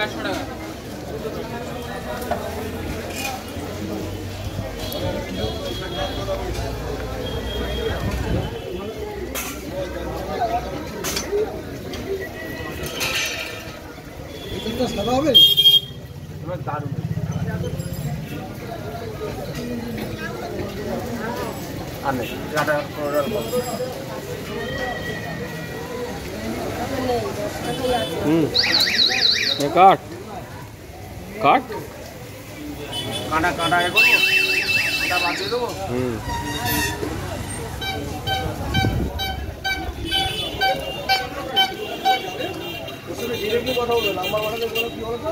800 টাকা। এটা সাদা হবে দারুণ। আর নেই টাটা কাট কাট কাঁটা কাঁটা এ করবো, কাঁটা বাদ দিয়ে দেবো। কথা বলো নাম্বার বাড়ালে বলো কি বলো তো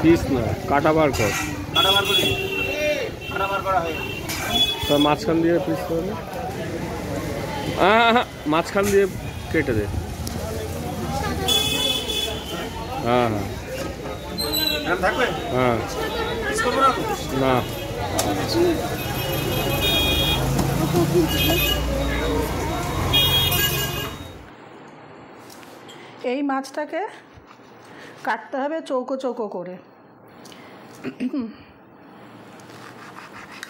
পিস না কাটা বার কর, কাঁটা বার করি, কাঁটা বার করা হয়ে তার মাঝখান দিয়ে পিস করবে। হ্যাঁ হ্যাঁ মাঝখান দিয়ে কেটে দে। হ্যাঁ হ্যাঁ এরকম থাকবে। হ্যাঁ পিস করবো না তো? না এই মাছটাকে কাটতে হবে চৌকো চৌকো করে।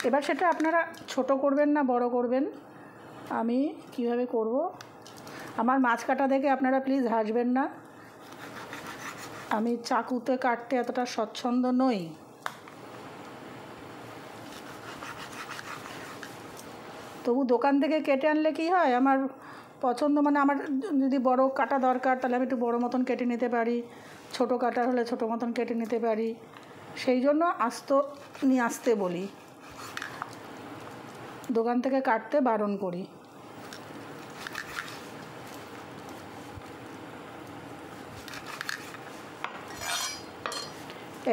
এবার সেটা আপনারা ছোট করবেন না বড় করবেন, আমি কিভাবে করব, আমার মাছ কাটা দেখে আপনারা প্লিজ হাসবেন না। আমি চাকুতে কাটতে এতটা স্বচ্ছন্দ নই। তবু দোকান থেকে কেটে আনলে কি হয়, আমার পছন্দ, মানে আমার যদি বড় কাটা দরকার তাহলে আমি একটু বড় মতন কেটে নিতে পারি, ছোট কাটা হলে ছোট মতন কেটে নিতে পারি, সেই জন্য আস্ত নিয়ে আসতে বলি, দোকান থেকে কাটতে বারণ করি।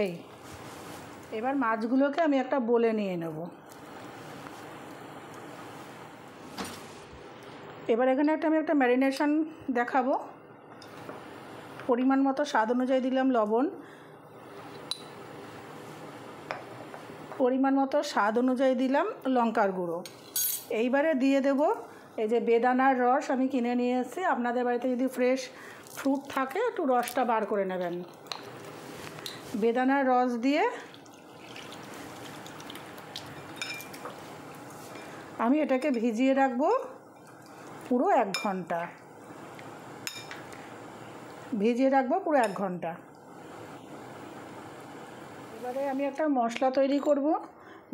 এই এবার মাছগুলোকে আমি একটা বলে নিয়ে নেব। এবার এখানে আমি একটা ম্যারিনেশন দেখাবো। পরিমাণ মতো স্বাদ অনুযায়ী দিলাম লবণ, পরিমাণ মতো স্বাদ অনুযায়ী দিলাম লঙ্কার গুঁড়ো। এইবারে দিয়ে দেব এই যে বেদানার রস, আমি কিনে নিয়ে এসেছি, আপনাদের বাড়িতে যদি ফ্রেশ ফ্রুট থাকে একটু রসটা বার করে নেবেন। বেদানার রস দিয়ে আমি এটাকে ভিজিয়ে রাখবো পুরো 1 ঘন্টা, ভিজিয়ে রাখবো পুরো 1 ঘন্টা। এবারে আমি একটা মশলা তৈরি করব।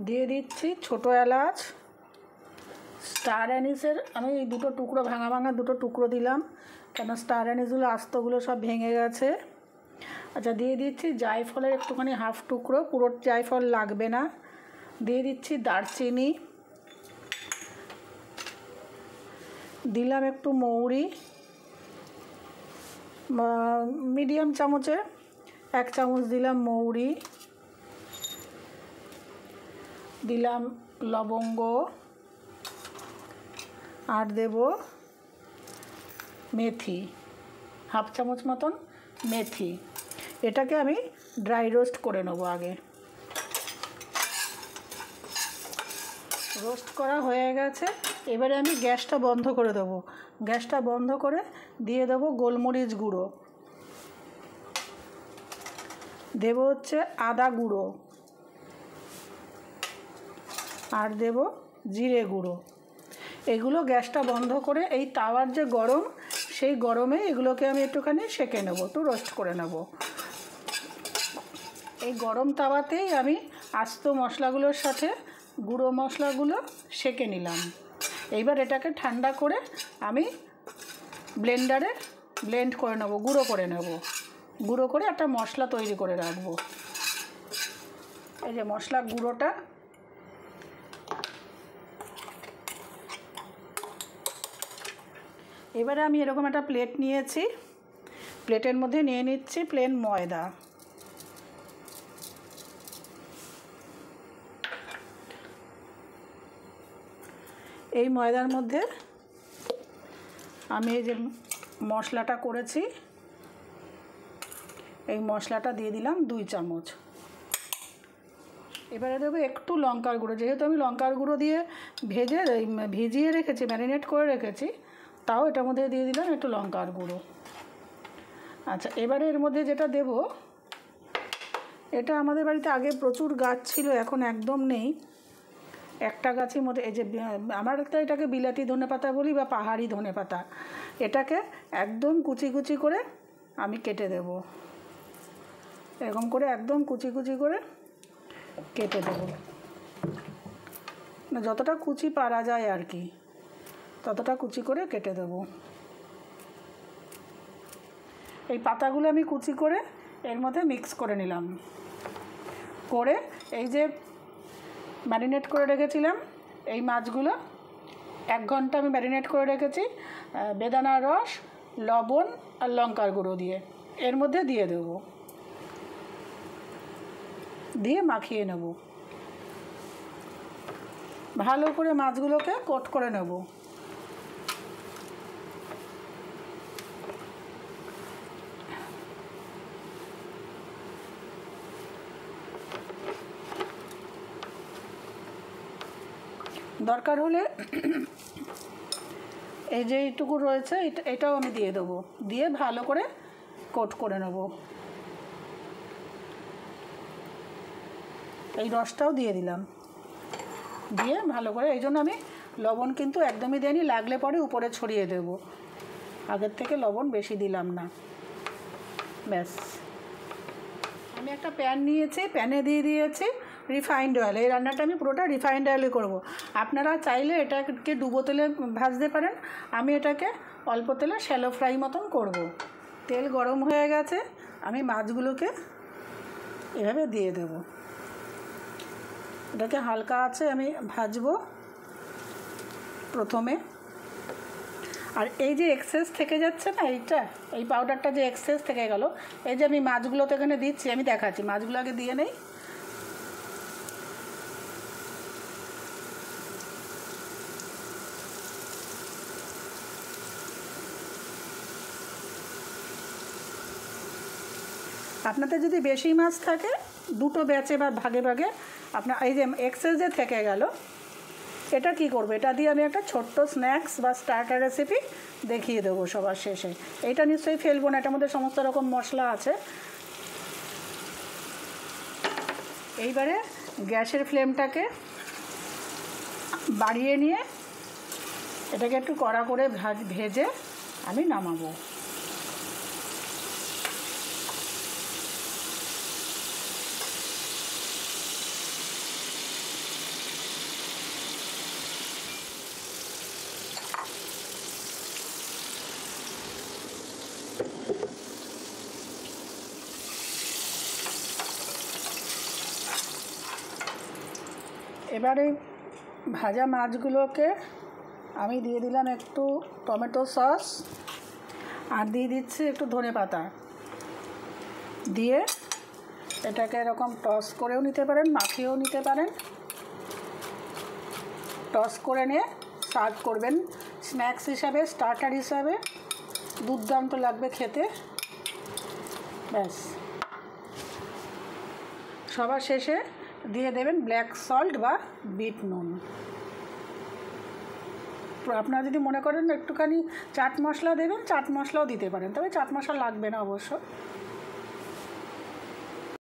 দিয়ে দিচ্ছি ছোট এলাচ, স্টার অ্যানিসের আমি এই দুটো টুকরো ভাঙা ভাঙা দুটো টুকরো দিলাম, কেন স্টার অ্যানিসগুলো আস্তগুলো সব ভেঙে গেছে। আচ্ছা, দিয়ে দিচ্ছি জায়ফলের একটুখানি হাফ টুকরো, পুরো জায়ফল লাগবে না। দিয়ে দিচ্ছি দারচিনি, দিলাম একটু মৌরি, মিডিয়াম চামচে 1 চামচ দিলাম মৌরি, দিলাম লবঙ্গ, আর দেব মেথি, হাফ চামচ মতন মেথি। এটাকে আমি ড্রাই রোস্ট করে নেব আগে। রোস্ট করা হয়ে গেছে, এবারে আমি গ্যাসটা বন্ধ করে দেবো। গ্যাসটা বন্ধ করে দিয়ে দেবো গোলমরিচ গুঁড়ো, দেব হচ্ছে আদা গুঁড়ো, আর দেব জিরে গুঁড়ো। এগুলো গ্যাসটা বন্ধ করে এই তাওয়ার যে গরম, সেই গরমে এগুলোকে আমি একটুখানি সেঁকে নেব, একটু রোস্ট করে নেব। এই গরম তাওয়াতেই আমি আস্ত মশলাগুলোর সাথে গুঁড়ো মশলাগুলো সেঁকে নিলাম। এইবার এটাকে ঠান্ডা করে আমি ব্লেন্ডারে ব্লেন্ড করে নেব, গুঁড়ো করে নেব। গুঁড়ো করে একটা মশলা তৈরি করে রাখবো। এই যে মশলা গুঁড়োটা, এবারে আমি এরকম একটা প্লেট নিয়েছি, প্লেটের মধ্যে নিয়ে নিচ্ছি প্লেন ময়দা। এই ময়দার মধ্যে আমি এই যে মশলাটা করেছি, এই মশলাটা দিয়ে দিলাম 2 চামচ। এবারে দেবো একটু লঙ্কার গুঁড়ো, যেহেতু আমি লঙ্কার গুঁড়ো দিয়ে ভিজিয়ে রেখেছি, ম্যারিনেট করে রেখেছি, তাও এটার মধ্যে দিয়ে দিলাম একটু লঙ্কার গুঁড়ো। আচ্ছা, এবারে এর মধ্যে যেটা দেব, এটা আমাদের বাড়িতে আগে প্রচুর গাছ ছিল, এখন একদম নেই। একটা গাছের মধ্যে এই যে আমার একটা এটাকে বিলাতি ধনেপাতা বলি বা পাহাড়ি ধনেপাতা, এটাকে একদম কুচি কুচি করে আমি কেটে দেব। এরকম করে একদম কুচি কুচি করে কেটে দেব, না যতটা কুচি পারা যায় আর কি, ততটা কুচি করে কেটে দেব। এই পাতাগুলো আমি কুচি করে এর মধ্যে মিক্স করে নিলাম, করে এই যে ম্যারিনেট করে রেখেছিলাম এই মাছগুলো 1 ঘন্টা আমি ম্যারিনেট করে রেখেছি বেদানার রস, লবণ আর লঙ্কার গুঁড়ো দিয়ে এর মধ্যে দিয়ে দেব, দিয়ে মাখিয়ে নেব। ভালো করে মাছগুলোকে কোট করে নেব। দরকার হলে এই যে এইটুকু রয়েছে এটাও আমি দিয়ে দেবো, দিয়ে ভালো করে কোট করে নেব। এই রসটাও দিয়ে দিলাম, দিয়ে ভালো করে, এই জন্য আমি লবণ কিন্তু একদমই দিইনি, লাগলে পরে উপরে ছড়িয়ে দেব, আগের থেকে লবণ বেশি দিলাম না। ব্যাস, আমি একটা প্যান নিয়েছি, প্যানে দিয়ে দিয়েছি রিফাইন্ড অয়েল। এই রান্নাটা আমি পুরোটা রিফাইন্ড অয়েলে করব। আপনারা চাইলে এটাকে ডুবো তেলে ভাজতে পারেন, আমি এটাকে অল্প তেলে শ্যালো ফ্রাই মতন করব। তেল গরম হয়ে গেছে, আমি মাছগুলোকে এভাবে দিয়ে দেব। এটাকে হালকা আছে আমি ভাজবো প্রথমে। আর এই যে এক্সেস থেকে যাচ্ছে না, এই পাউডারটা যে এক্সেস থেকে গেল, এই যে আমি মাছগুলোতে এখানে দিচ্ছি, আমি দেখাচ্ছি। মাছগুলো আগে দিয়ে নেই। আপনাদের যদি বেশি মাছ থাকে 2টো ব্যাচে বা ভাগে ভাগে আপনার এই যে এক্সেস যে থেকে গেল, এটা কি করবে, এটা দিয়ে আমি একটা ছোট্ট স্ন্যাক্স বা স্টার্টার রেসিপি দেখিয়ে দেবো সবার শেষে। এটা নিশ্চয়ই ফেলবো না, এটার মধ্যে সমস্ত রকম মশলা আছে। এইবারে গ্যাসের ফ্লেমটাকে বাড়িয়ে নিয়ে এটাকে একটু কড়া করে ভেজে আমি নামাবো। এবারে ভাজা মাছগুলোকে আমি দিয়ে দিলাম একটু টমেটো সস, আর দিয়ে দিচ্ছি একটু ধনেপাতা, দিয়ে এটাকে এরকম টস করেও নিতে পারেন, মাখিয়েও নিতে পারেন। টস করে নিয়ে সার্ভ করবেন স্ন্যাক্স হিসাবে, স্টার্টার হিসাবে, দুর্দান্ত লাগবে খেতে। ব্যাস, সবার শেষে দিয়ে দেবেন ব্ল্যাক সল্ট বা বিট নুন। আপনারা যদি মনে করেন একটুখানি চাট মশলা দেবেন, চাট মশলাও দিতে পারেন, তবে চাট মশলা লাগবে না অবশ্য।